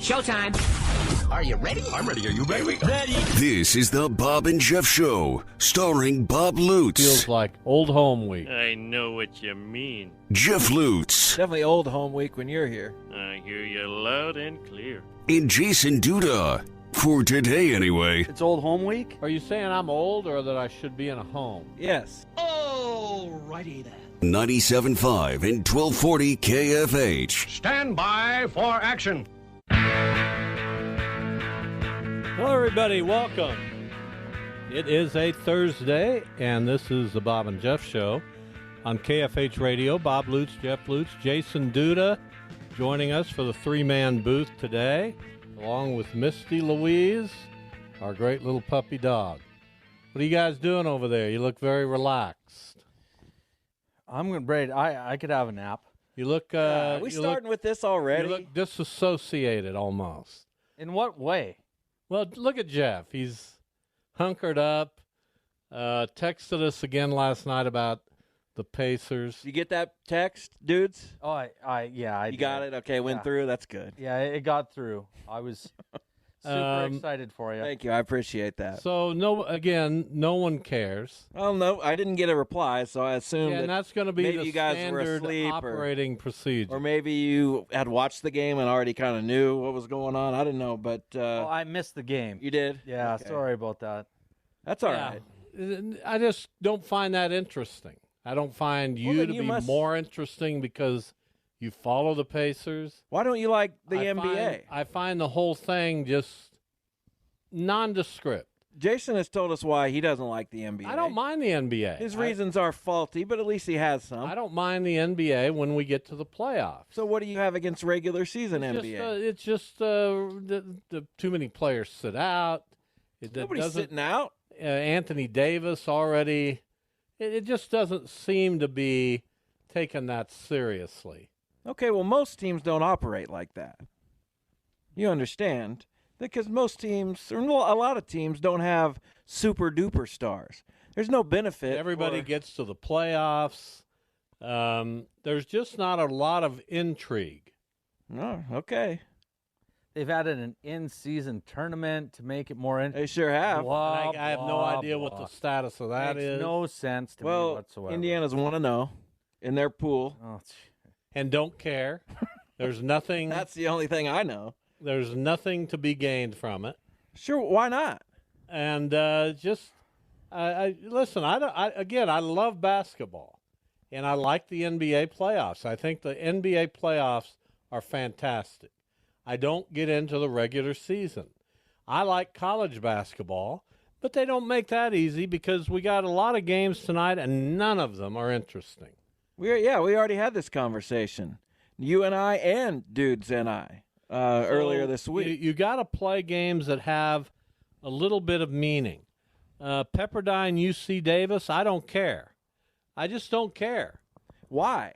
Showtime. Are you ready? I'm ready. Are you ready? Ready. This is the Bob and Jeff Show, starring Bob Lutz, Feels like old home week. I know what you mean. Jeff Lutz, Definitely old home week when you're here. I hear you loud and clear. and Jason Duda. For today, anyway. It's old home week? Are you saying I'm old or that I should be in a home? Yes. Alrighty then. 97.5 and 1240 KFH. Stand by for action. Hello, everybody. Welcome. It is a Thursday, and this is the Bob and Jeff Show on KFH Radio. Bob Lutz, Jeff Lutz, Jason Duda joining us for the three-man booth today, along with Misty Louise, our great little puppy dog. What are you guys doing over there? You look very relaxed. I'm going to braid. I could have a nap. You look. Are we starting with this already? You look disassociated almost. In what way? Well, look at Jeff. He's hunkered up. Texted us again last night about the Pacers. You get that text, dudes? Oh, I You got it? Okay, went Yeah. through. That's good. Yeah, it got through. I was super excited for you. Thank you. I appreciate that. So no one cares. Oh, no, I didn't get a reply, so I assumed And that that's going to be maybe the you guys were standard asleep operating procedure. or maybe you had watched the game and already kind of knew what was going on. I didn't know, but Oh, I missed the game. you did? Yeah, Okay. sorry about that. That's all Yeah. right. I just don't find that interesting. I don't find you then to you be must- more interesting because you follow the Pacers. Why don't you like the I NBA? I find the whole thing just nondescript. Jason has told us why he doesn't like the NBA. I don't mind the NBA. His reasons are faulty, but at least he has some. I don't mind the NBA when we get to the playoffs. So what do you have against regular season NBA? It's just the too many players sit out. Nobody's doesn't. sitting out. Anthony Davis already. It just doesn't seem to be taken that seriously. Okay, well, most teams don't operate like that. You understand? Because most teams, or a lot of teams, don't have super-duper stars. There's no benefit. Everybody gets to the playoffs. There's just not a lot of intrigue. Oh, okay. They've added an in-season tournament to make it more They sure have. Blah, I have no blah, idea blah. what the status of that Makes is. no sense to me Well, whatsoever. Indiana's want to know in their pool. Oh, And don't care. There's nothing. That's the only thing I know. There's nothing to be gained from it. Sure, why not? And listen. I love basketball, and I like the NBA playoffs. I think the NBA playoffs are fantastic. I don't get into the regular season. I like college basketball, but they don't make that easy because we got a lot of games tonight, and none of them are interesting. We already had this conversation. You and I, and dudes and I, earlier this week. You got to play games that have a little bit of meaning. Pepperdine, UC Davis, I don't care. I just don't care. Why?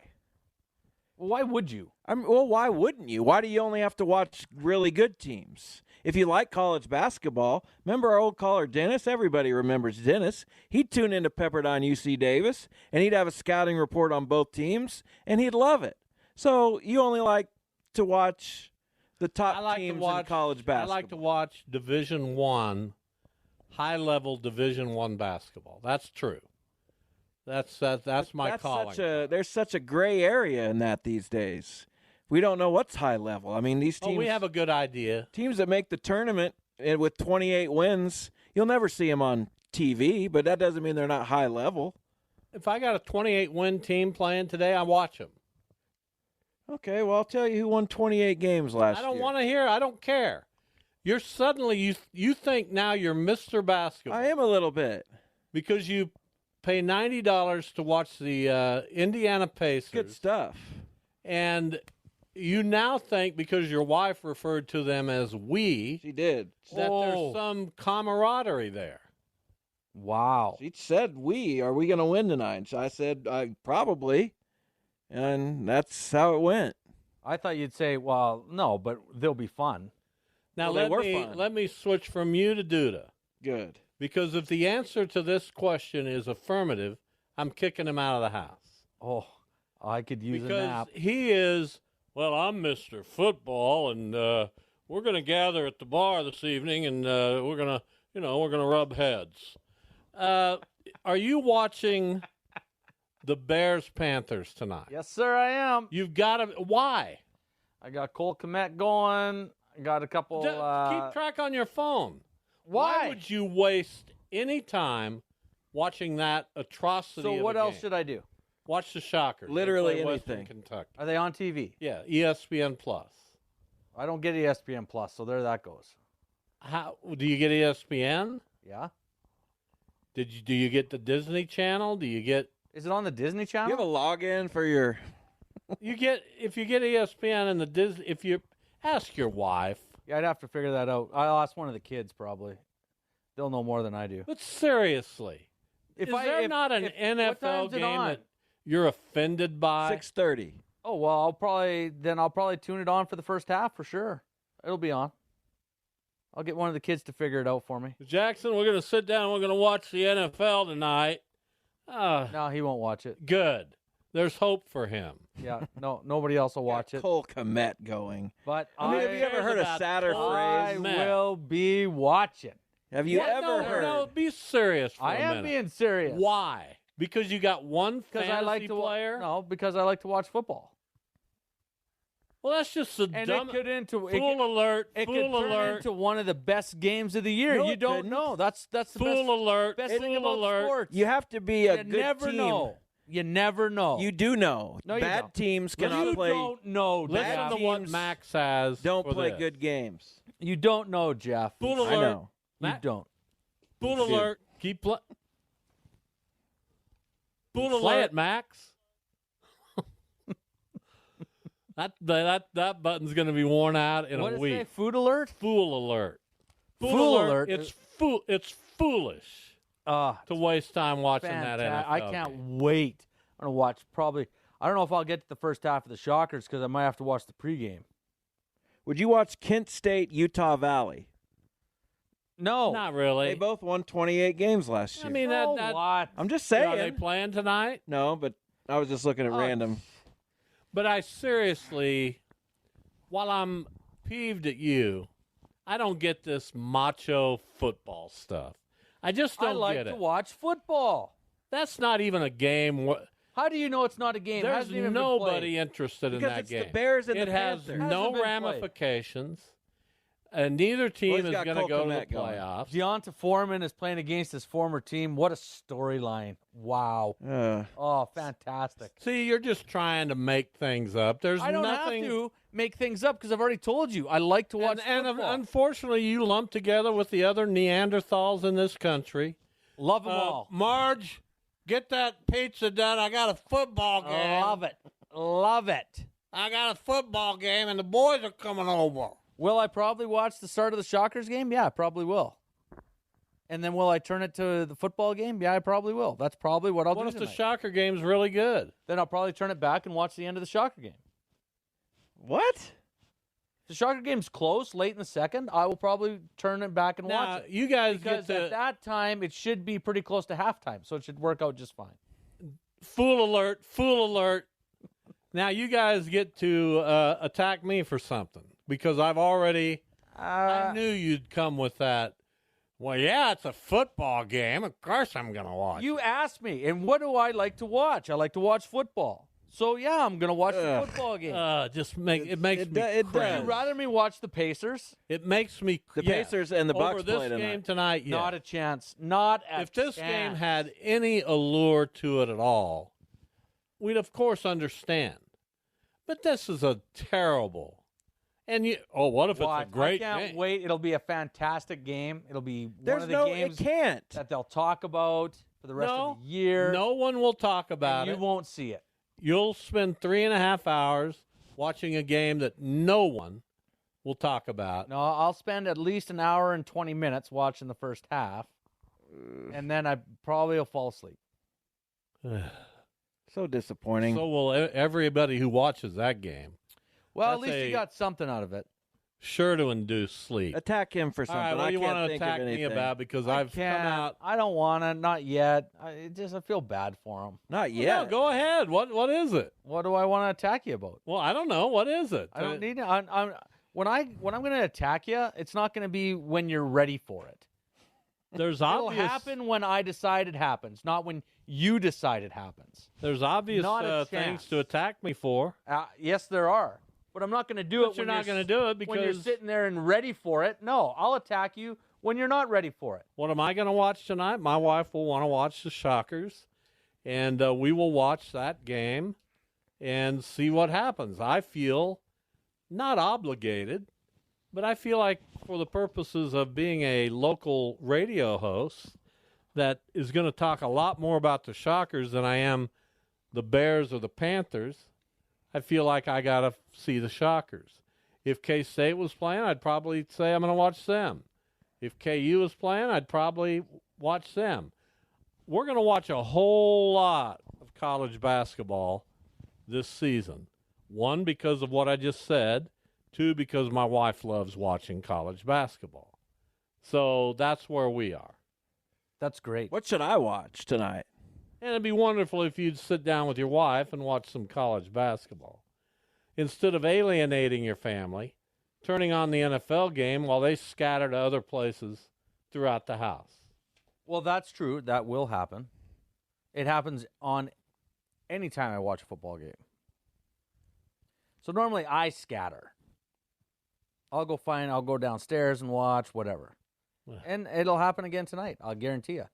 why would you? Well, why wouldn't you? Why do you only have to watch really good teams? If you like college basketball, remember our old caller Dennis? Everybody remembers Dennis. He'd tune into Pepperdine UC Davis, and he'd have a scouting report on both teams, and he'd love it. So you only like to watch the top teams in college basketball. I like to watch Division I, high-level Division I basketball. That's true. That's my calling. There's such a gray area in that these days. We don't know what's high level. I mean, these teams. We have a good idea. Teams that make the tournament with 28 wins, you'll never see them on TV, but that doesn't mean they're not high level. If I got a 28-win team playing today, I watch them. Okay, well, I'll tell you who won 28 games last year. I don't want to hear. I don't care. You're suddenly you think now you're Mr. Basketball. I am a little bit. Because you pay $90 to watch the Indiana Pacers. Good stuff. And you now think, because your wife referred to them as we, She did. that there's some camaraderie there. Wow. She said, are we going to win tonight? So I said, probably. And that's how it went. I thought you'd say, well, no, but they'll be fun. Now, Well, they were fun. let me switch from you to Duda. Good. Because if the answer to this question is affirmative, I'm kicking him out of the house. Oh, I could use a Because nap. he is, well, I'm Mr. Football, and we're going to gather at the bar this evening, and we're going to rub heads. Are you watching the Bears-Panthers tonight? Yes, sir, I am. You've got to. Why? I got Cole Kmet going. I got a couple. Keep track on your phone. Why would you waste any time watching that atrocity? So what else should I do? Watch the Shockers. Literally They play Western anything. Kentucky. Are they on TV? Yeah, ESPN Plus. I don't get ESPN Plus, so there that goes. How do you get ESPN? Yeah. Do you get the Disney Channel? Do you get? Is it on the Disney Channel? You have a login for your. If you get ESPN and the Disney, if you ask your wife. Yeah, I'd have to figure that out. I'll ask one of the kids probably. They'll know more than I do. But seriously, is there not an NFL game that you're offended by? 6:30. Oh well, I'll probably tune it on for the first half for sure. It'll be on. I'll get one of the kids to figure it out for me. Jackson, we're going to sit down. We're going to watch the NFL tonight. No, he won't watch it. Good. There's hope for him. Yeah, no, nobody else will watch it. Cole Kmet going. But I mean, have you ever heard a sadder I phrase? will be watching. Have you ever No, heard? no, be serious for I a am minute. being serious. Why? Because you got one Because fantasy I like to player? No, because I like to watch football. Well, that's just the And dumb. it could Fool alert! It Fool could turn alert! into one of the best games of the year. No, You it don't couldn't. know. That's the Fool alert! best thing Fool about alert! sports. You have to be a You good never team. know. You never know. You do know. No, you Bad don't. teams cannot you play. don't know, Listen Jeff. to what teams Max has. Don't for play this. good games. You don't know, Jeff. Fool I alert! know. You Matt- don't. Fool alert! Keep play. Fool Play alert, it. Max. That button's going to be worn out in What a did it week. say? Food alert? Fool alert! Fool alert. It's foolish to waste time watching that NFL. I can't game. wait. I'm going to watch probably. I don't know if I'll get to the first half of the Shockers because I might have to watch the pregame. Would you watch Kent State, Utah Valley? No. Not really. They both won 28 games last year. I mean, So that what? I'm just are saying. they playing tonight? No, but I was just looking at Oh. random. But I seriously, while I'm peeved at you, I don't get this macho football stuff. I just I don't like get to it. watch football. That's not even a game. How do you know it's not a game? It There's hasn't even been nobody played. interested in Because that it's game. the Bears and it the has Panthers. no Hasn't been played. ramifications, and neither team he's is got going to Cole go to the Kmet going. playoffs. Deonta Foreman is playing against his former team. What a storyline. Wow. Oh, fantastic. See, you're just trying to make things up. There's I don't nothing. have to make things up because I've already told you. I like to watch and football. unfortunately, you lump together with the other Neanderthals in this country. Love them all. Marge, get that pizza done. I got a football game. Love it. Love it. I got a football game, and the boys are coming over. Will I probably watch the start of the Shockers game? Yeah, I probably will. And then will I turn it to the football game? Yeah, I probably will. That's probably what I'll What do if the tonight. Shocker game's really good? Then I'll probably turn it back and watch the end of the Shocker game. What? If the Shocker game's close, late in the second, I will probably turn it back and Now, watch it. you guys Because get at to that time, it should be pretty close to halftime, so it should work out just fine. fool alert, fool alert. Now you guys get to attack me for something because I've already. I knew you'd come with that. Well, yeah, it's a football game. Of course, I'm going to watch. You asked me, and what do I like to watch? I like to watch football. So, yeah, I'm going to watch the football game. Just makes me it crazy. does. Would you rather me watch the Pacers? It makes me The yeah. Pacers and the Bucks over this play tonight. game tonight. Yeah. Not a chance. Not a If this chance. game had any allure to it at all, we'd of course understand. But this is a terrible. And you, what if What? it's a great I can't game? wait. It'll be a fantastic game. It'll be There's one of the no. games It can't. that they'll talk about for the rest No, of the year. No one will talk about and you it. won't see it. You'll spend 3.5 hours watching a game that no one will talk about. No, I'll spend at least an hour and 20 minutes watching the first half, and then I probably will fall asleep. So disappointing. So will everybody who watches that game. Well, That's at least a- you got something out of it. Sure to induce sleep. Attack him for All something. right, what I do you can't want to think of attack me anything. about? Because I I've come can't. out. I don't want to. Not yet. I feel bad for him. Not Yeah, yet. go ahead. What is it? What do I want to attack you about? Well, I don't know. What is it? I don't need it. When I'm going to attack you, it's not going to be when you're ready for it. There's It'll obvious. happen when I decide it happens, not when you decide it happens. There's obvious Not a things chance. to attack me for. Yes, there are. But I'm not going to do But it you're when not going to do it when you're because sitting there and ready for it. No, I'll attack you when you're not ready for it. what am I going to watch tonight? My wife will want to watch the Shockers, and we will watch that game and see what happens. I feel not obligated, but I feel like for the purposes of being a local radio host that is going to talk a lot more about the Shockers than I am the Bears or the Panthers, I feel like I got to see the Shockers. If K-State was playing, I'd probably say I'm going to watch them. If KU was playing, I'd probably watch them. We're going to watch a whole lot of college basketball this season. One, because of what I just said. Two, because my wife loves watching college basketball. So that's where we are. That's great. What should I watch tonight? And it'd be wonderful if you'd sit down with your wife and watch some college basketball. Instead of alienating your family, turning on the NFL game while they scatter to other places throughout the house. Well, that's true. That will happen. It happens on any time I watch a football game. So normally I scatter. I'll go downstairs and watch, whatever. And it'll happen again tonight. I'll guarantee you.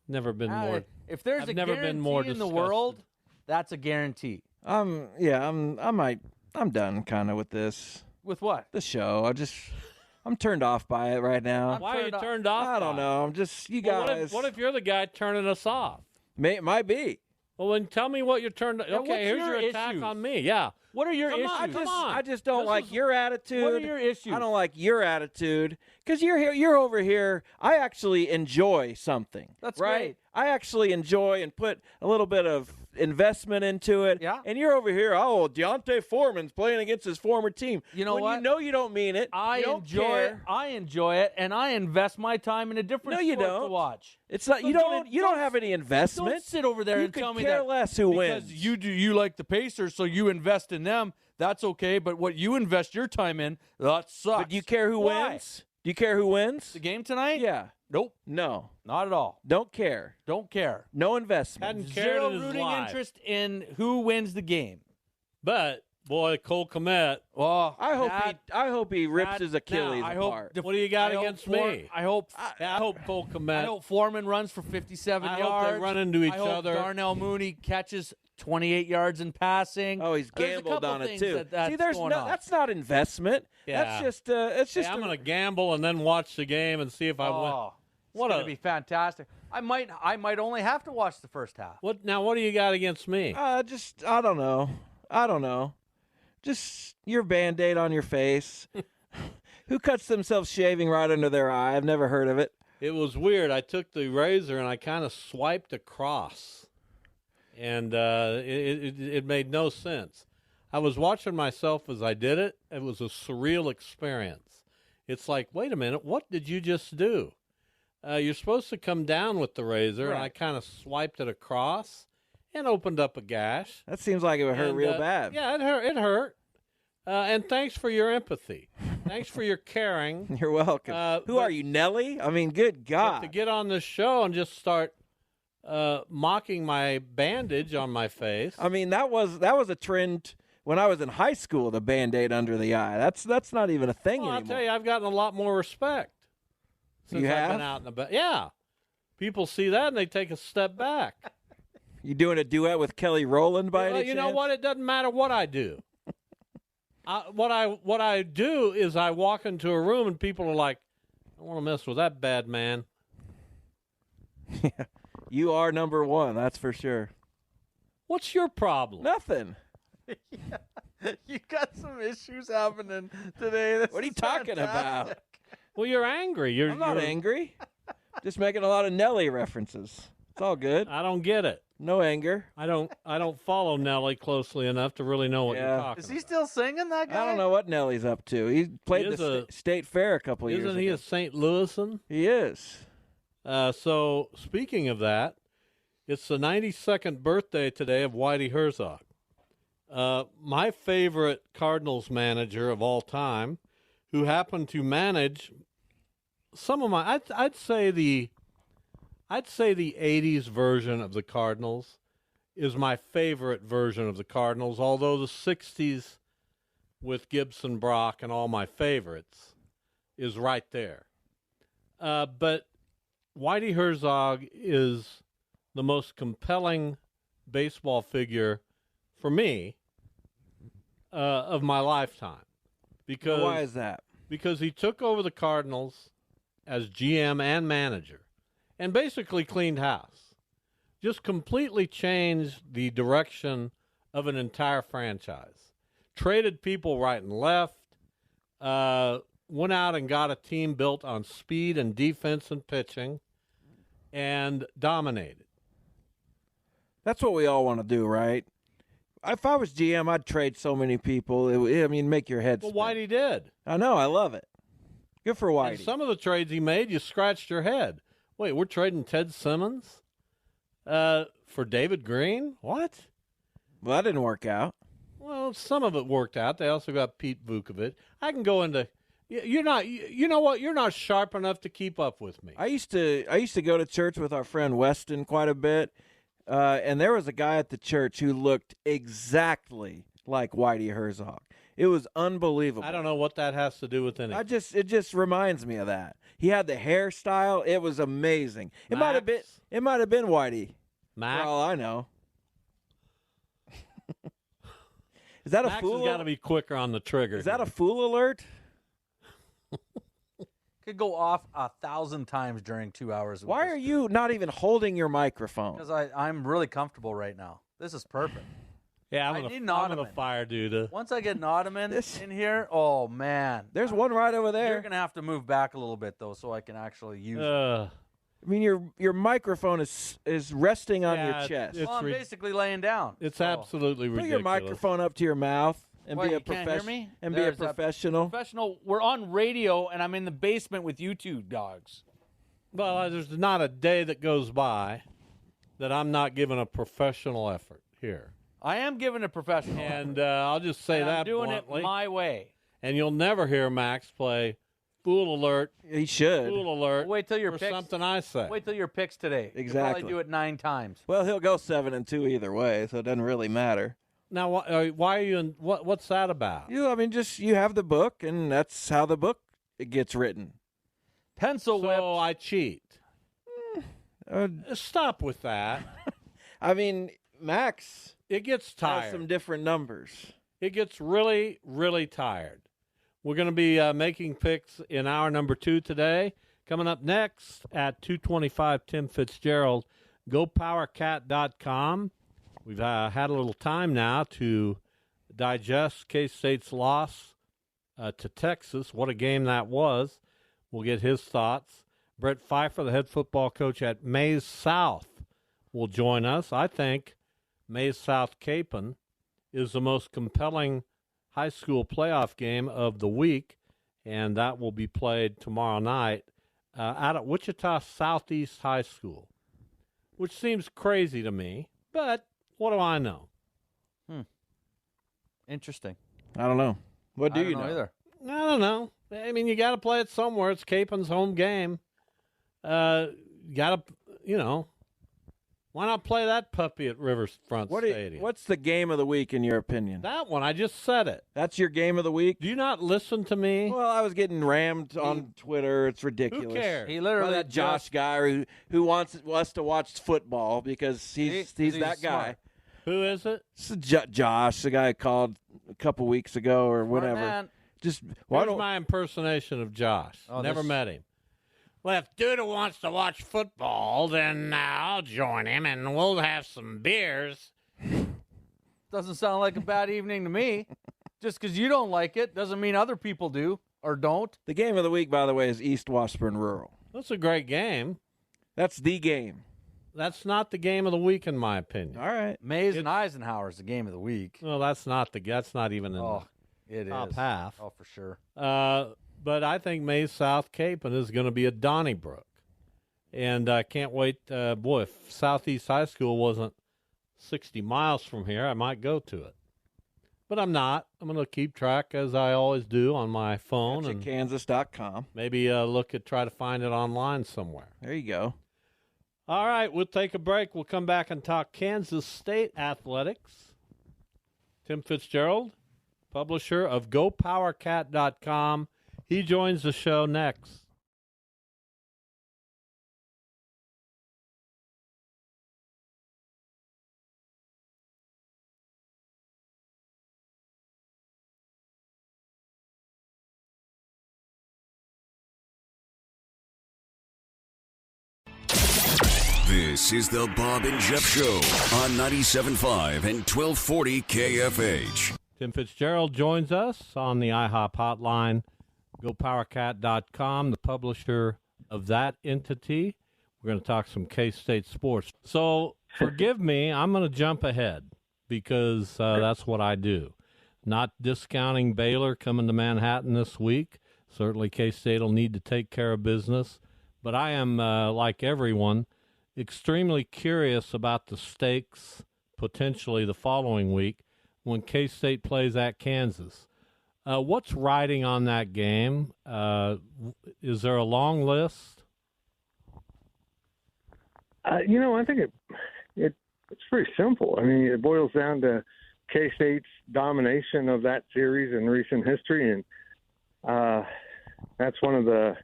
Never been more. If there's I've a never guarantee been more in the disgusted. world, that's a guarantee. I'm done kind of with this. With what? The show. I'm turned off by it right now. Why are you turned off. turned off? I don't by it? know. I'm just, you Well, guys. what if you're the guy turning us off? Might be. Well, then tell me what you're turned. Yeah, Okay, what's here's your your attack issues? on me. Yeah. What are your Come issues? on, come on. I just don't This like is- your attitude. What are your issues? I don't like your attitude because you're here. You're over here. I actually enjoy something. That's right. great. I actually enjoy and put a little bit of investment into it. Yeah. And you're over here. Oh, Deontay Foreman's playing against his former team. You know when what? You know you don't mean it. I You don't care. enjoy it, and I invest my time in a different No, you sport to don't. watch. It's not. So You don't. You don't have any Don't investment. sit over there You and could tell me care that less who because wins. you like the Pacers, so you invest in them. That's okay, but what you invest your time in, that sucks. But do you care who Why? wins? Do you care who wins? The game tonight? Yeah. Nope. No. Not at all. Don't care. Don't care. No investment. Hadn't cared Zero in his rooting life. interest in who wins the game. But boy, Cole Kmet. Oh, I hope he rips his Achilles I hope apart. What do you got I hope against For- me? I hope. I hope Cole Kmet. I hope Foreman runs for 57 I yards. hope they run into each I hope other. Darnell Mooney catches 28 yards in passing. Oh, he's There's a gambled couple on it things too. that's See, there's going no. on. That's not investment. Yeah. That's just. It's just. I'm going to gamble and then watch the game and see if I win. Oh, What it's going a- to be fantastic. I might only have to watch the first half. What do you got against me? Just. I don't know. Just your Band-Aid on your face. Who cuts themselves shaving right under their eye? I've never heard of it. It was weird. I took the razor and I kind of swiped across, and it made no sense. I was watching myself as I did it. It was a surreal experience. It's like, wait a minute, what did you just do? You're supposed to come down with the razor, and I Right. kind of swiped it across and opened up a gash. That seems like it would hurt And, real bad. Yeah, it hurt. It hurt. And thanks for your empathy. Thanks for your caring. You're welcome. Who but- are you, Nelly? I mean, good But God. to get on this show and just start mocking my bandage on my face. I mean, that was a trend when I was in high school. The Band-Aid under the eye. That's not even a thing Well, I'll anymore. tell you, I've gotten a lot more respect since You I've have? been out in the back. Yeah. People see that and they take a step back. You doing a duet with Kelly Rowland by Well, any you know chance? what? It doesn't matter what I do. What I do is I walk into a room and people are like, I don't want to mess with that bad man. You are number one, that's for sure. What's your problem? Nothing. You got some issues happening today. This What are you is talking fantastic. about? Well, you're angry. I'm not angry. Just making a lot of Nelly references. It's all good. I don't get it. No anger. I don't follow Nelly closely enough to really know what Yeah. you're talking Is he about. still singing, that guy? I don't know what Nelly's up to. He played He is the a- state fair a couple years Isn't ago. he a St. Louisan? He is. So speaking of that, it's the 92nd birthday today of Whitey Herzog. My favorite Cardinals manager of all time who happened to manage some of my. I'd say the 80s version of the Cardinals is my favorite version of the Cardinals, although the 60s with Gibson, Brock, and all my favorites is right there. But Whitey Herzog is the most compelling baseball figure for me of my lifetime. Because Why is that? Because he took over the Cardinals as GM and manager and basically cleaned house. Just completely changed the direction of an entire franchise. Traded people right and left. Went out and got a team built on speed and defense and pitching, and dominated. That's what we all want to do, right? If I was GM, I'd trade so many people. Make your head Well, spin. Whitey did. I know. I love it. Good for Whitey. And some of the trades he made, you scratched your head. Wait, we're trading Ted Simmons for David Green? What? Well, that didn't work out. Well, some of it worked out. They also got Pete Vukovich. I can go into. You're not. You know what? You're not sharp enough to keep up with me. I used to go to church with our friend Weston quite a bit, and there was a guy at the church who looked exactly like Whitey Herzog. It was unbelievable. I don't know what that has to do with anything. It just reminds me of that. He had the hairstyle. It was amazing. It might have been Whitey. Max? For all I know. Is that Max a fool? has got to be quicker on the trigger. Is that a fool alert? Could go off 1,000 times during 2 hours. Why are you not even holding your microphone? Because I'm really comfortable right now. This is perfect. Yeah, I I'm need an gonna ottoman. fire Duda. Once I get an ottoman in here, oh man, There's one right over you're there. gonna have to move back a little bit though, so I can actually use it. I mean, your microphone is resting on Yeah, your chest. it's Well, I'm rid- basically laying down. It's so. absolutely Put ridiculous. your microphone up to your mouth and What, be a you can't hear me? and There's be a that professional. Professional. We're on radio, and I'm in the basement with you two dogs. Well, there's not a day that goes by that I'm not giving a professional effort here. I am giving a professional, And I'll just say and that I'm doing bluntly. it my way. And you'll never hear Max play Fool Alert, He should. Fool Alert Wait till your for picks. something I say. Wait till your picks today. You'll Exactly. probably do it 9 times. Well, he'll go 7-2 either way, so it doesn't really matter. Now, why are you in? What's that about? You have the book, and that's how the book gets written. Pencil whip. So I cheat. Uh, Stop with that. I mean, Max It gets has tired. some different numbers. It gets really, really tired. We're going to be making picks in hour number 2 today. Coming up next at 2:25, Tim Fitzgerald. GoPowerCat.com. We've had a little time now to digest K-State's loss to Texas. What a game that was. We'll get his thoughts. Brett Pfeiffer, the head football coach at Maize South, will join us. I think Maize South Capon is the most compelling high school playoff game of the week, and that will be played tomorrow night out at Wichita Southeast High School, which seems crazy to me, but what do I know? Interesting. I don't know. What do I don't you know? either. I don't know. I mean, you got to play it somewhere. It's Capon's home game. Got to, why not play that puppy at Riverfront Stadium? What's the game of the week in your opinion? That one, I just said it. That's your game of the week? Do you not listen to me? Well, I was getting rammed on Twitter. It's ridiculous. Who cares? He By literally that Josh guy who wants us to watch football because he's he's that guy. smart. Who is it? It's Josh, the guy called a couple weeks ago or whatever. Man. Just why Here's don't my impersonation of Josh. Oh, Never this- met him. Well, if Duda wants to watch football, then I'll join him and we'll have some beers. Doesn't sound like a bad evening to me. Just because you don't like it doesn't mean other people do or don't. the game of the week, by the way, is East Washburn Rural. That's a great game. That's the game. That's not the game of the week, in my opinion. All right. Mays and Eisenhower is the game of the week. Well, that's not even in Oh, it the top is. half. Oh, for sure. But I think Maize South Capon is going to be at Donnybrook. And I can't wait. Boy, if Southeast High School wasn't 60 miles from here, I might go to it. but I'm not. I'm going to keep track, as I always do, on my phone. That's at Kansas.com. Maybe try to find it online somewhere. There you go. All right, we'll take a break. We'll come back and talk Kansas State athletics. Tim Fitzgerald, publisher of GoPowerCat.com. He joins the show next. This is the Bob and Jeff Show on 97.5 and 1240 KFH. Tim Fitzgerald joins us on the IHOP hotline. GoPowerCat.com, the publisher of that entity. We're going to talk some K-State sports. So forgive me, I'm going to jump ahead because that's what I do. Not discounting Baylor coming to Manhattan this week. Certainly K-State will need to take care of business. But I am, like everyone, extremely curious about the stakes potentially the following week when K-State plays at Kansas. What's riding on that game? Is there a long list? I think it's pretty simple. I mean, it boils down to K-State's domination of that series in recent history, and that's one of the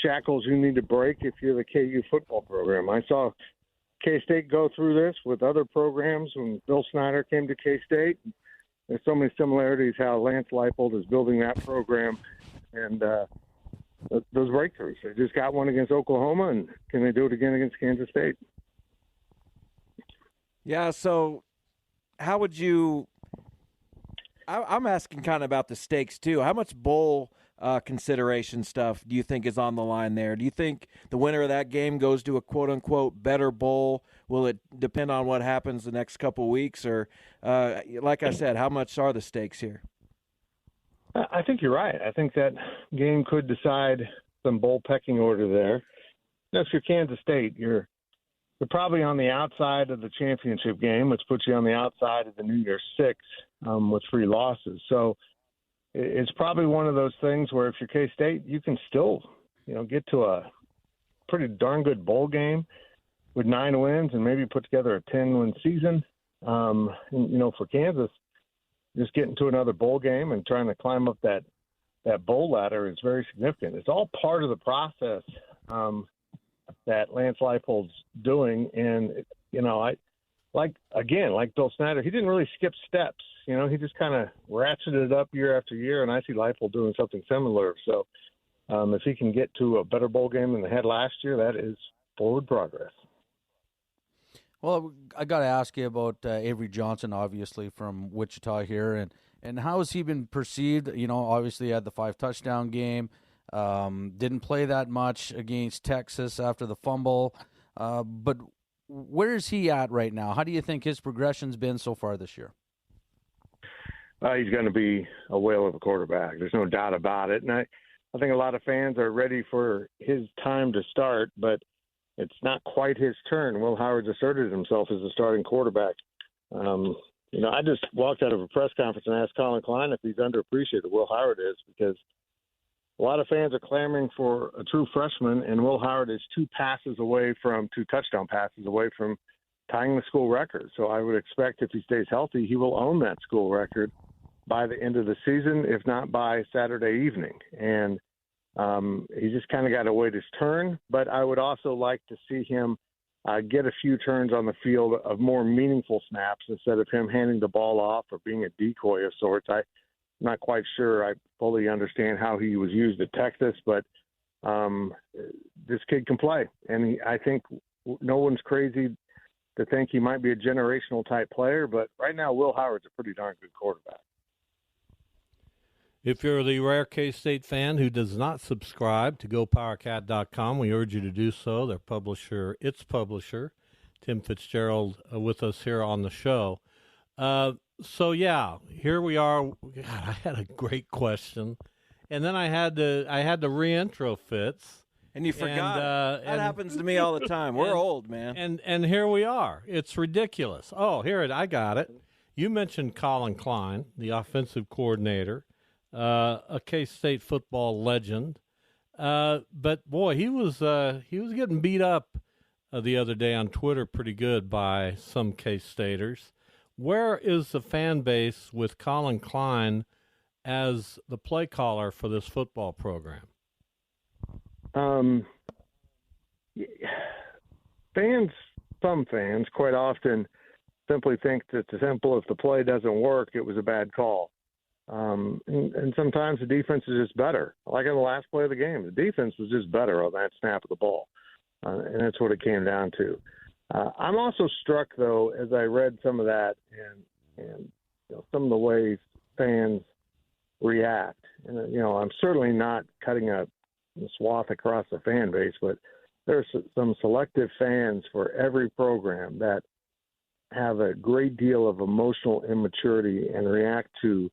shackles you need to break if you're the KU football program. I saw K-State go through this with other programs when Bill Snyder came to K-State. There's so many similarities how Lance Leipold is building that program and those breakthroughs. They just got one against Oklahoma, and can they do it again against Kansas State? Yeah, so how would you – I'm asking kind of about the stakes too. How much bowl consideration stuff do you think is on the line there? Do you think the winner of that game goes to a quote-unquote better bowl? Will it depend on what happens the next couple weeks? Or, like I said, how much are the stakes here? I think you're right. I think that game could decide some bowl pecking order there. If you're Kansas State, you're probably on the outside of the championship game, which puts you on the outside of the New Year's Six with 3 losses. So it's probably one of those things where if you're K-State, you can still, get to a pretty darn good bowl game with 9 wins and maybe put together a 10-win season. For Kansas, just getting to another bowl game and trying to climb up that bowl ladder is very significant. It's all part of the process that Lance Leipold's doing. And, like Bill Snyder, he didn't really skip steps. He just kind of ratcheted it up year after year, and I see Leipold doing something similar. So if he can get to a better bowl game than they had last year, that is forward progress. Well, I got to ask you about Avery Johnson, obviously, from Wichita here. And how has he been perceived? Obviously he had the 5-touchdown game. Didn't play that much against Texas after the fumble. But where is he at right now? How do you think his progression's been so far this year? He's going to be a whale of a quarterback. There's no doubt about it. And I think a lot of fans are ready for his time to start, but it's not quite his turn. Will Howard's asserted himself as a starting quarterback. I just walked out of a press conference and asked Colin Klein if he's underappreciated. Will Howard is, because a lot of fans are clamoring for a true freshman, and Will Howard is 2 touchdown passes away from tying the school record. So I would expect if he stays healthy, he will own that school record by the end of the season, if not by Saturday evening. And he just kind of got to wait his turn. But I would also like to see him get a few turns on the field of more meaningful snaps instead of him handing the ball off or being a decoy of sorts. I'm not quite sure I fully understand how he was used at Texas, but this kid can play. And I think no one's crazy to think he might be a generational type player, but right now Will Howard's a pretty darn good quarterback. If you're the rare K-State fan who does not subscribe to GoPowerCat.com, we urge you to do so. Their publisher, Tim Fitzgerald, with us here on the show. Here we are. God, I had a great question, and then I had to re-intro Fitz. And you forgot. That happens to me all the time. We're old, man. And here we are. It's ridiculous. Oh, I got it. You mentioned Colin Klein, the offensive coordinator, a K-State football legend. But boy, he was getting beat up the other day on Twitter pretty good by some K-Staters. Where is the fan base with Colin Klein as the play caller for this football program? Some fans quite often simply think that the simple, if the play doesn't work, it was a bad call. And sometimes the defense is just better. Like in the last play of the game, the defense was just better on that snap of the ball. And that's what it came down to. I'm also struck, though, as I read some of that and some of the ways fans react. And, I'm certainly not cutting a swath across the fan base, but there's some selective fans for every program that have a great deal of emotional immaturity and react to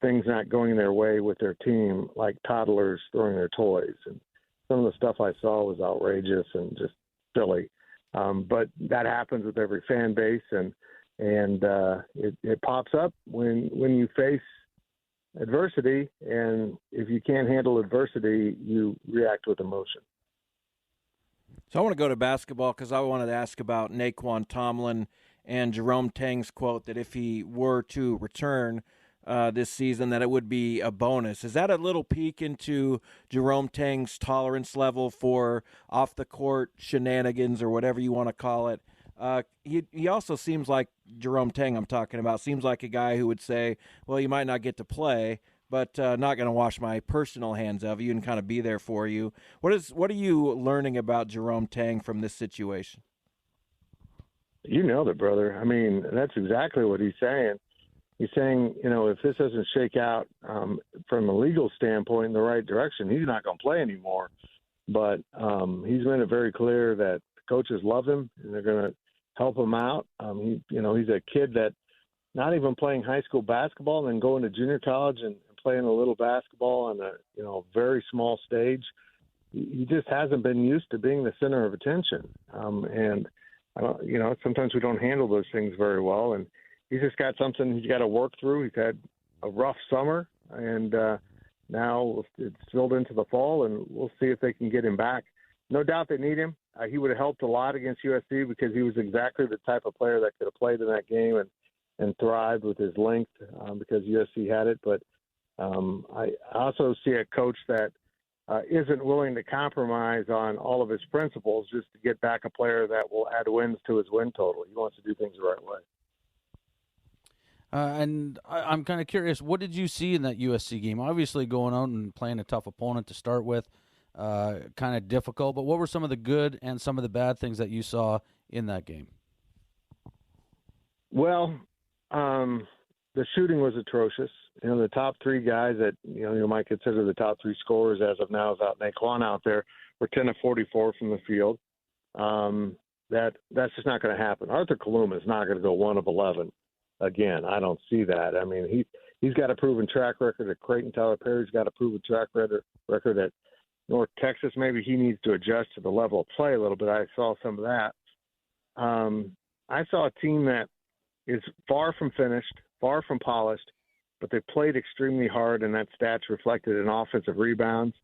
things not going their way with their team like toddlers throwing their toys. And some of the stuff I saw was outrageous and just silly. But that happens with every fan base, and it pops up when you face adversity, and if you can't handle adversity, you react with emotion. So I want to go to basketball because I wanted to ask about Naquan Tomlin and Jerome Tang's quote that if he were to return this season, that it would be a bonus. Is that a little peek into Jerome Tang's tolerance level for off-the-court shenanigans or whatever you want to call it? He also seems like, Jerome Tang I'm talking about, seems like a guy who would say, well, you might not get to play, but not going to wash my personal hands of you and kind of be there for you. What are you learning about Jerome Tang from this situation? You nailed it, brother. I mean, that's exactly what he's saying. He's saying, if this doesn't shake out from a legal standpoint in the right direction, he's not going to play anymore. But he's made it very clear that the coaches love him and they're going to help him out. He's a kid that not even playing high school basketball and then going to junior college and playing a little basketball on a very small stage. He just hasn't been used to being the center of attention. Sometimes we don't handle those things very well. And he's just got something he's got to work through. He's had a rough summer, and now it's spilled into the fall, and we'll see if they can get him back. No doubt they need him. He would have helped a lot against USC because he was exactly the type of player that could have played in that game and thrived with his length because USC had it. But I also see a coach that isn't willing to compromise on all of his principles just to get back a player that will add wins to his win total. He wants to do things the right way. And I'm kind of curious, what did you see in that USC game? Obviously going out and playing a tough opponent to start with, kind of difficult, but what were some of the good and some of the bad things that you saw in that game? Well, the shooting was atrocious. The top three guys that you might consider the top three scorers as of now, without Naquan out there, were 10 of 44 from the field. That's just not going to happen. Arthur Kaluma is not going to go 1 of 11 again. I don't see that. I mean, he's got a proven track record at Creighton. Tyler Perry's got a proven track record at North Texas. Maybe he needs to adjust to the level of play a little bit. I saw some of that. I saw a team that is far from finished, far from polished, but they played extremely hard, and that stats reflected in offensive rebounds.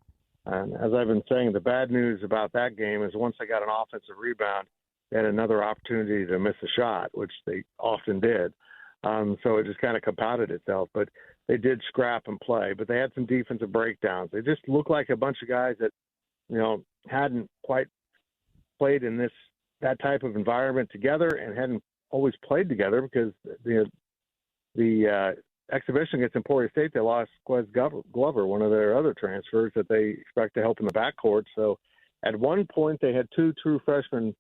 And as I've been saying, the bad news about that game is once they got an offensive rebound, they had another opportunity to miss a shot, which they often did. So it just kind of compounded itself. But they did scrap and play, but they had some defensive breakdowns. They just looked like a bunch of guys that, hadn't quite played in that type of environment together and hadn't always played together because the exhibition against Emporia State, they lost Quez Glover, one of their other transfers that they expect to help in the backcourt. So at one point they had 2 true freshman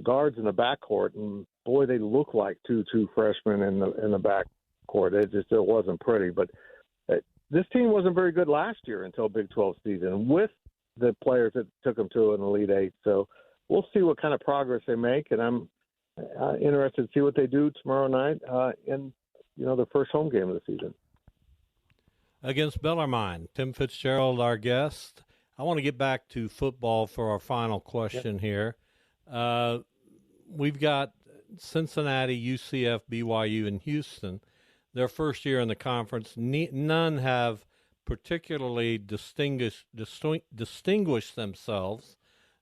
guards in the backcourt, and boy, they look like two freshmen in the backcourt. It wasn't pretty. But this team wasn't very good last year until Big 12 season with the players that took them to an Elite Eight. So we'll see what kind of progress they make, and I'm interested to see what they do tomorrow night in the first home game of the season against Bellarmine. Tim Fitzgerald, our guest. I want to get back to football for our final question here. We've got Cincinnati, UCF, BYU, and Houston. Their first year in the conference, none have particularly distinguished themselves.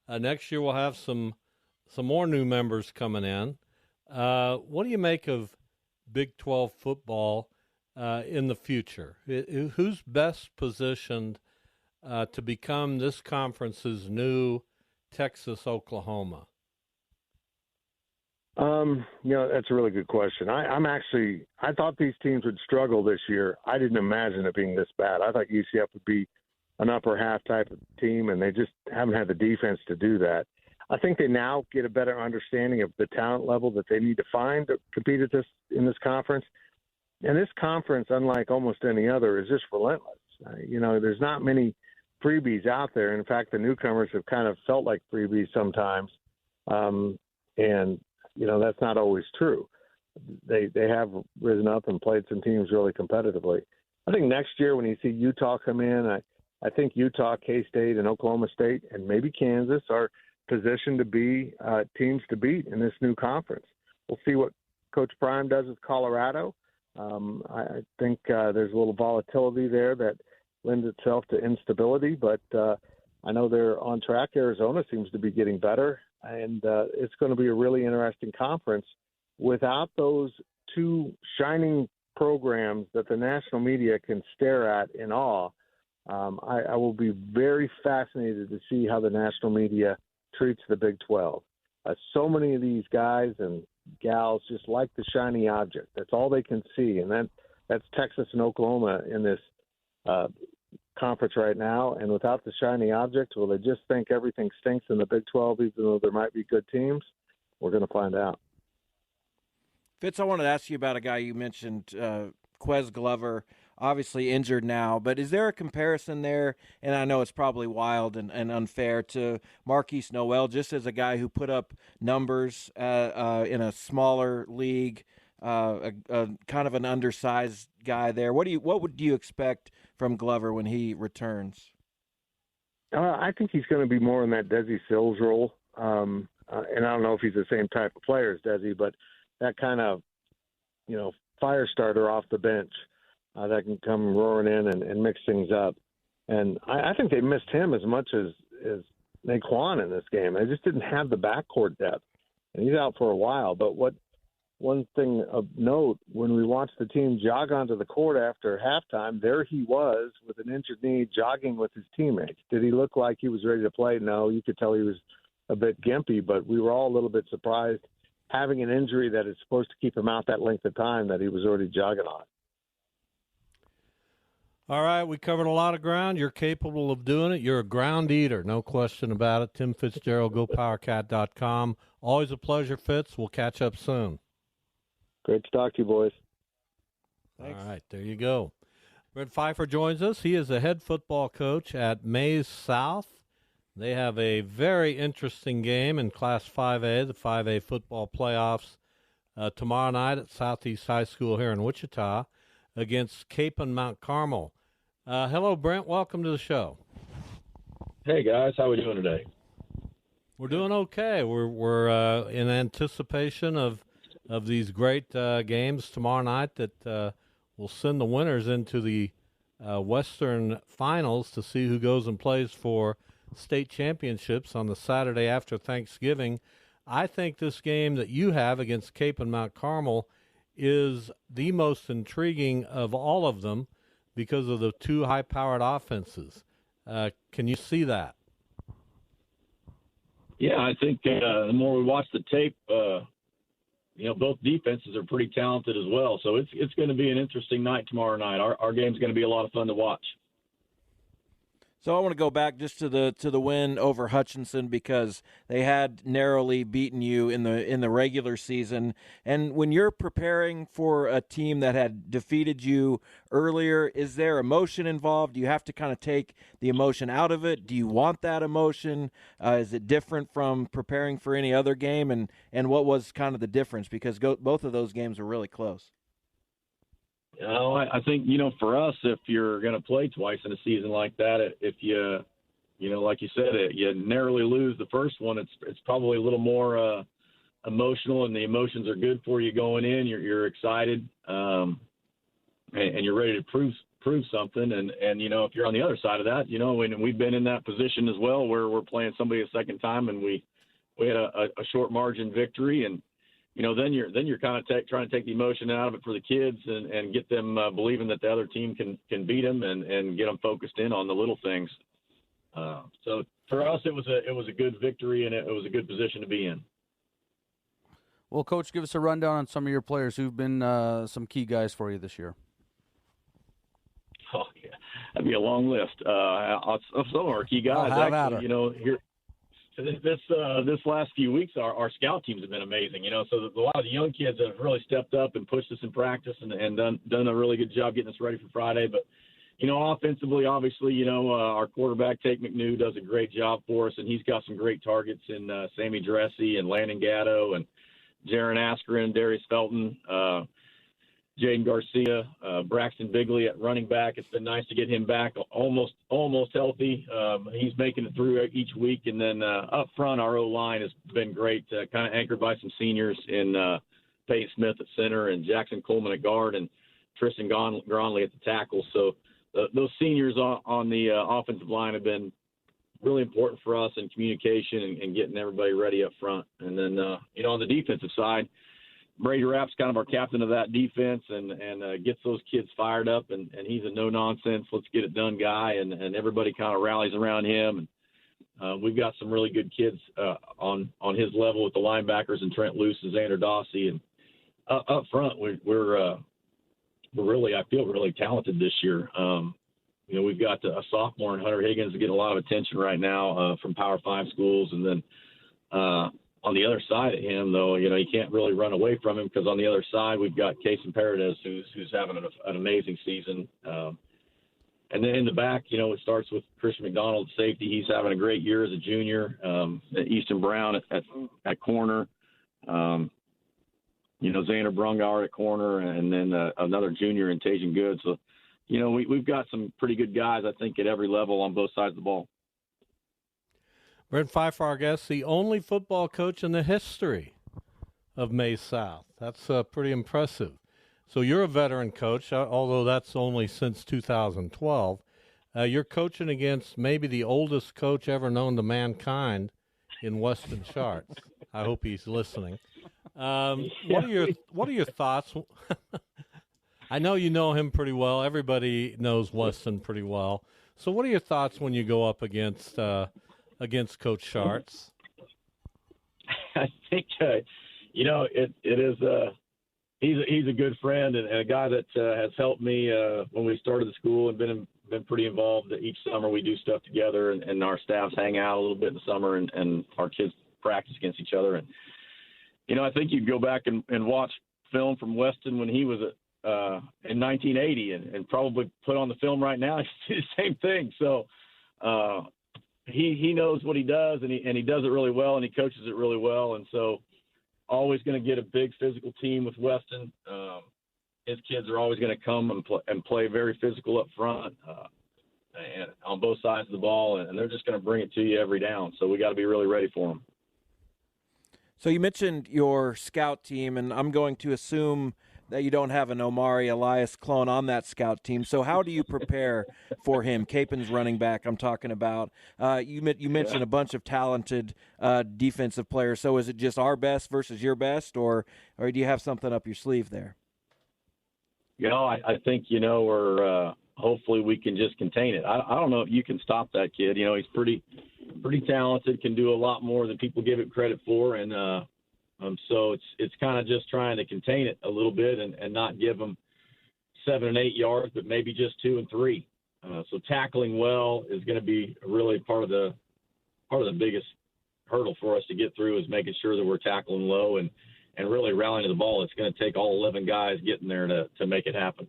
Next year we'll have some more new members coming in. What do you make of Big 12 football in the future? Who's best positioned to become this conference's new Texas, Oklahoma? That's a really good question. I thought these teams would struggle this year. I didn't imagine it being this bad. I thought UCF would be an upper half type of team, and they just haven't had the defense to do that. I think they now get a better understanding of the talent level that they need to find to compete in this conference. And this conference, unlike almost any other, is just relentless. There's not many freebies out there. In fact, the newcomers have kind of felt like freebies sometimes. That's not always true. They have risen up and played some teams really competitively. I think next year when you see Utah come in, I think Utah, K-State, and Oklahoma State, and maybe Kansas are positioned to be teams to beat in this new conference. We'll see what Coach Prime does with Colorado. I think there's a little volatility there that lends itself to instability, but I know they're on track. Arizona seems to be getting better, and it's going to be a really interesting conference. Without those two shining programs that the national media can stare at in awe, I will be very fascinated to see how the national media treats the Big 12. So many of these guys and gals just like the shiny object. That's all they can see, and that's Texas and Oklahoma in this conference right now. And without the shiny object, will they just think everything stinks in the Big 12, even though there might be good teams? We're going to find out. Fitz, I wanted to ask you about a guy you mentioned, Quez Glover, obviously injured now, but is there a comparison there? And I know it's probably wild and unfair to Marquise Noel, just as a guy who put up numbers in a smaller league, a kind of an undersized guy there. What would you expect from Glover when he returns? I think he's going to be more in that Desi Sills role. And I don't know if he's the same type of player as Desi, but that kind of, fire starter off the bench that can come roaring in and mix things up. And I think they missed him as much as Naquan in this game. They just didn't have the backcourt depth. And he's out for a while. But one thing of note, when we watched the team jog onto the court after halftime, there he was with an injured knee jogging with his teammates. Did he look like he was ready to play? No, you could tell he was a bit gimpy, but we were all a little bit surprised having an injury that is supposed to keep him out that length of time that he was already jogging on. All right, we covered a lot of ground. You're capable of doing it. You're a ground eater, no question about it. Tim Fitzgerald, GoPowerCat.com. Always a pleasure, Fitz. We'll catch up soon. Great to talk to you, boys. Thanks. All right, there you go. Brent Pfeiffer joins us. He is the head football coach at Maize South. They have a very interesting game in Class 5A, the 5A football playoffs, tomorrow night at Southeast High School here in Wichita against Cape and Mount Carmel. Hello, Brent. Welcome to the show. Hey, guys. How are we doing today? We're doing okay. We're in anticipation of these great games tomorrow night that will send the winners into the Western Finals to see who goes and plays for state championships on the Saturday after Thanksgiving. I think this game that you have against Cape and Mount Carmel is the most intriguing of all of them because of the two high-powered offenses. Can you see that? Yeah, I think the more we watch the tape, both defenses are pretty talented as well. So it's going to be an interesting night tomorrow night. Our game's going to be a lot of fun to watch. So I want to go back just to the win over Hutchinson because they had narrowly beaten you in the regular season. And when you're preparing for a team that had defeated you earlier, is there emotion involved? Do you have to kind of take the emotion out of it? Do you want that emotion? Is it different from preparing for any other game? And what was kind of the difference? Because both of those games were really close. I think, for us, if you're going to play twice in a season like that, if you, like you said, you narrowly lose the first one, it's probably a little more emotional, and the emotions are good for you going in. You're excited, and you're ready to prove something. And if you're on the other side of that, and we've been in that position as well, where we're playing somebody a second time, and we had a short margin victory, and then you're kind of trying to take the emotion out of it for the kids and get them believing that the other team can beat them and get them focused in on the little things. So for us, it was a good victory, and it was a good position to be in. Well, Coach, give us a rundown on some of your players who've been some key guys for you this year. Oh, yeah. That'd be a long list. Some of our key guys, actually, here this last few weeks, our scout teams have been amazing. So a lot of the young kids have really stepped up and pushed us in practice and done a really good job getting us ready for Friday. But offensively, obviously, our quarterback Tate McNew does a great job for us, and he's got some great targets in Sammy Dressy and Landon Gatto and Jaron Askren, Darius Felton, Jaden Garcia, Braxton Bigley at running back. It's been nice to get him back almost healthy. He's making it through each week. And then up front, our O-line has been great, kind of anchored by some seniors in Peyton Smith at center and Jackson Coleman at guard and Tristan Gronley at the tackle. So those seniors on the offensive line have been really important for us in communication and getting everybody ready up front. And then, on the defensive side, Brady Rapp's kind of our captain of that defense and gets those kids fired up, and he's a no-nonsense, let's-get-it-done guy, and everybody kind of rallies around him. And we've got some really good kids on his level with the linebackers and Trent Luce and Xander Dossie. And up front, we're really, I feel, really talented this year. We've got a sophomore in Hunter Higgins getting a lot of attention right now from Power 5 schools. And then on the other side of him, though, you can't really run away from him because on the other side we've got Kason Paredes who's having an amazing season. And then in the back, it starts with Christian McDonald, safety. He's having a great year as a junior. Easton Brown at corner. Xander Brungauer at corner, and then another junior in Tajan Good. So, we've got some pretty good guys, I think, at every level on both sides of the ball. Brent Pfeiffer, our guest, the only football coach in the history of Maize South. That's pretty impressive. So you're a veteran coach, although that's only since 2012. You're coaching against maybe the oldest coach ever known to mankind in Weston Charts. I hope he's listening. What are your thoughts? I know you know him pretty well. Everybody knows Weston pretty well. So what are your thoughts when you go up against Coach Charts? I think it is. He's a good friend and a guy that has helped me when we started the school and been pretty involved. Each summer we do stuff together, and our staffs hang out a little bit in the summer, and our kids practice against each other. And I think you'd go back and watch film from Weston when he was in 1980, and probably put on the film right now. It's the same thing. So he knows what he does, and he does it really well, and he coaches it really well. And so always going to get a big physical team with Weston. His kids are always going to come and play very physical up front and on both sides of the ball, and they're just going to bring it to you every down. So we got to be really ready for them. So you mentioned your scout team, and I'm going to assume that you don't have an Omari Elias clone on that scout team. So how do you prepare for him? Capen's running back I'm talking about. You mentioned a bunch of talented defensive players. So is it just our best versus your best, or do you have something up your sleeve there? I think, we're hopefully we can just contain it. I don't know if you can stop that kid. He's pretty talented, can do a lot more than people give it credit for, and so it's kind of just trying to contain it a little bit and not give them 7 and 8 yards, but maybe just 2 and 3. So tackling well is going to be really part of the biggest hurdle for us to get through, is making sure that we're tackling low and really rallying to the ball. It's going to take all 11 guys getting there to make it happen.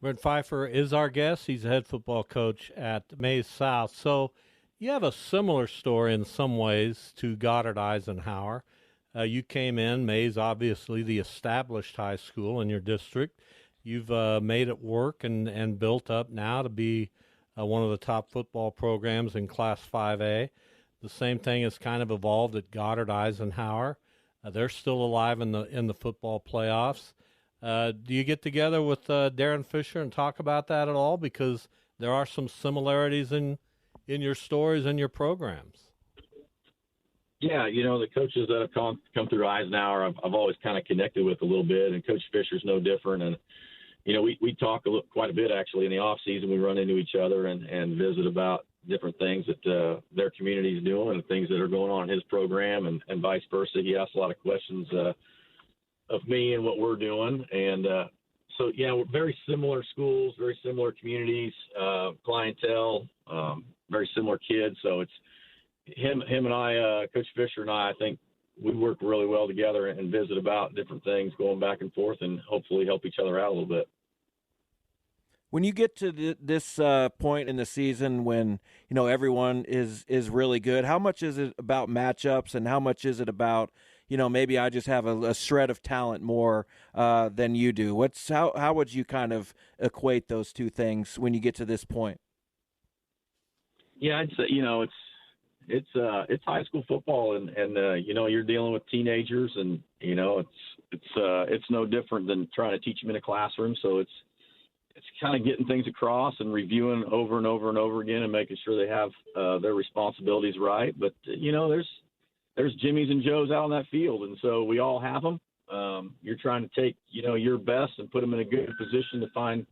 Brent Pfeiffer is our guest. He's the head football coach at Maize South. So you have a similar story in some ways to Goddard Eisenhower. You came in, Maize, obviously the established high school in your district. You've made it work and built up now to be one of the top football programs in Class 5A. The same thing has kind of evolved at Goddard Eisenhower. They're still alive in the football playoffs. Do you get together with Darren Fisher and talk about that at all? Because there are some similarities in your stories and your programs. Yeah, the coaches that have come through Eisenhower, I've always kind of connected with a little bit, and Coach Fisher's no different. And we talk quite a bit actually in the off season. We run into each other and visit about different things that their community is doing and things that are going on in his program, and vice versa. He asks a lot of questions of me and what we're doing, and so yeah, we're very similar schools, very similar communities, clientele, very similar kids. So it's him and I, Coach Fisher and I think we work really well together and visit about different things, going back and forth, and hopefully help each other out a little bit. When you get to this point in the season when, everyone is really good, how much is it about matchups and how much is it about, maybe I just have a shred of talent more than you do? How would you kind of equate those two things when you get to this point? Yeah, I'd say, it's high school football, and you're dealing with teenagers, and it's no different than trying to teach them in a classroom. So it's kind of getting things across and reviewing over and over and over again and making sure they have their responsibilities right. But there's Jimmys and Joes out on that field, and so we all have them. You're trying to take your best and put them in a good position to find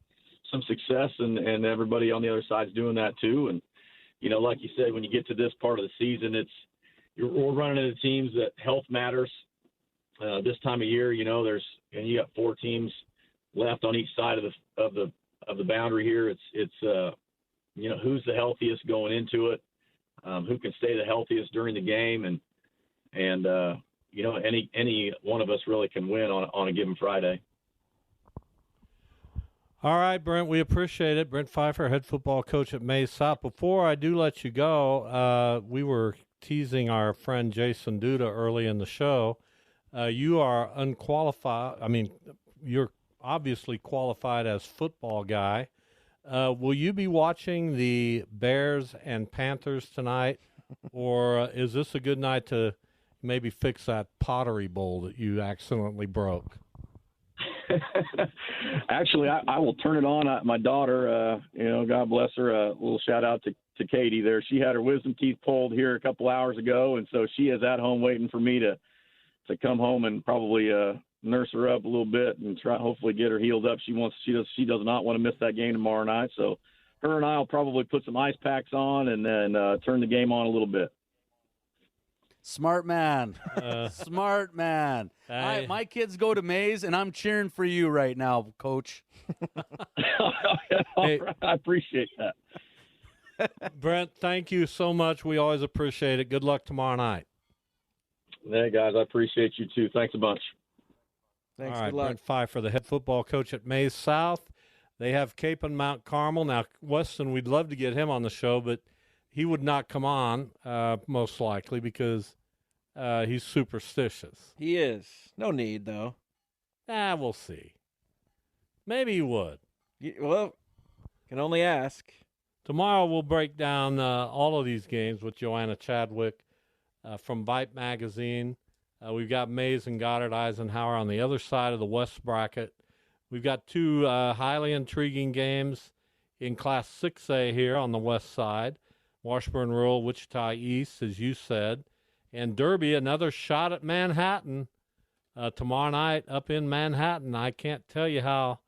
some success, and everybody on the other side's doing that too. And like you said, when you get to this part of the season, we're running into teams that health matters. This time of year, you got 4 teams left on each side of the boundary here. It's who's the healthiest going into it, who can stay the healthiest during the game, and any one of us really can win on a given Friday. All right, Brent, we appreciate it. Brent Pfeiffer, head football coach at Maize South. Before I do let you go, we were teasing our friend Jason Duda early in the show. You are unqualified. I mean, you're obviously qualified as football guy. Will you be watching the Bears and Panthers tonight, or is this a good night to maybe fix that pottery bowl that you accidentally broke? Actually, I will turn it on. My daughter, God bless her, a little shout out to Katie there. She had her wisdom teeth pulled here a couple hours ago, and so she is at home waiting for me to come home and probably nurse her up a little bit and try hopefully get her healed up. She does not want to miss that game tomorrow night. So her and I will probably put some ice packs on and then turn the game on a little bit. Smart man. Smart man. My kids go to Maize, and I'm cheering for you right now, Coach. Hey, I appreciate that. Brent, thank you so much. We always appreciate it. Good luck tomorrow night. Hey, guys, I appreciate you too. Thanks a bunch. Thanks. All right, good luck. Brent Pfeiffer, the head football coach at Maize South. They have Cape and Mount Carmel. Now, Weston, we'd love to get him on the show, but he would not come on, most likely, because he's superstitious. He is. No need, though. We'll see. Maybe he would. Well, can only ask. Tomorrow we'll break down all of these games with Joanna Chadwick from Vipe Magazine. We've got Maize and Goddard Eisenhower on the other side of the West bracket. We've got 2 highly intriguing games in Class 6A here on the west side. Washburn Rural, Wichita East, as you said. And Derby, another shot at Manhattan tomorrow night up in Manhattan. I can't tell you how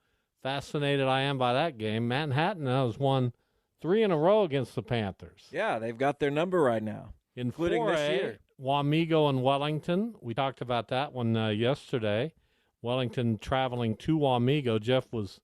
fascinated I am by that game. Manhattan has won 3 in a row against the Panthers. Yeah, they've got their number right now. Including this year. Wamego and Wellington. We talked about that one yesterday. Wellington traveling to Wamego. Jeff was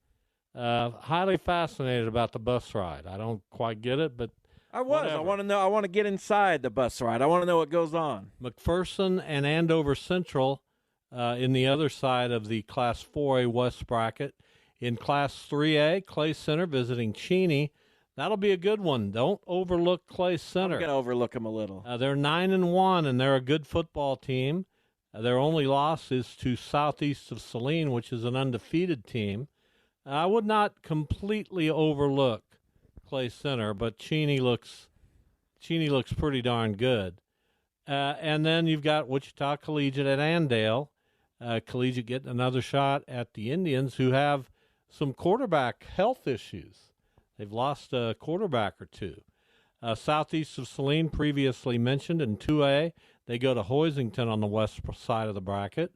highly fascinated about the bus ride. I don't quite get it, but I was. Whatever. I want to know. I want to get inside the bus ride. I want to know what goes on. McPherson and Andover Central in the other side of the Class 4A West bracket. In Class 3A, Clay Center visiting Cheney. That'll be a good one. Don't overlook Clay Center. I'm going to overlook them a little. They're 9-1, and they're a good football team. Their only loss is to Southeast of Saline, which is an undefeated team. I would not completely overlook Clay Center, but Cheney looks Cheney looks pretty darn good. And then you've got Wichita Collegiate at Andale. Collegiate getting another shot at the Indians, who have some quarterback health issues. They've lost a quarterback or two. Southeast of Saline, previously mentioned, in 2A. They go to Hoisington on the west side of the bracket.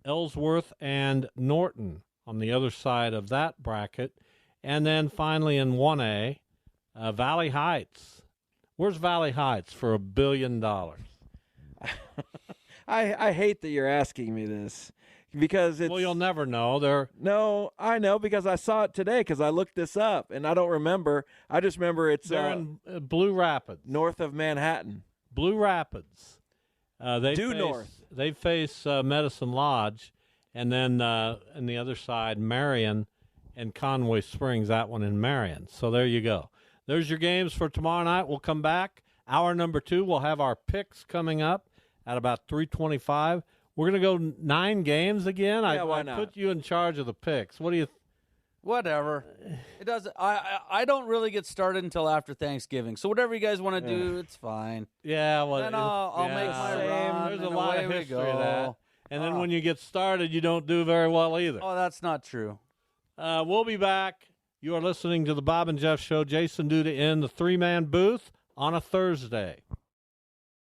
Ellsworth and Norton on the other side of that bracket. And then finally in 1A, Valley Heights. Where's Valley Heights for $1 billion? I hate that you're asking me this because it's... Well, you'll never know. No, I know because I saw it today because I looked this up, and I don't remember. I just remember they're in Blue Rapids. North of Manhattan. Blue Rapids. North. They face Medicine Lodge, and then on the other side, Marion and Conway Springs, that one in Marion. So there you go. There's your games for tomorrow night. We'll come back. Hour number 2, we'll have our picks coming up at about 3:25. We're going to go 9 games again. Yeah, why not? I put you in charge of the picks. What do you Whatever. It doesn't. I don't really get started until after Thanksgiving. So whatever you guys want to do, it's fine. Yeah, well, then I'll make my run. There's a and lot away of we history go. of that. And then when you get started, you don't do very well either. Oh, that's not true. We'll be back. You are listening to the Bob and Jeff Show. Jason Duda in the 3-man booth on a Thursday.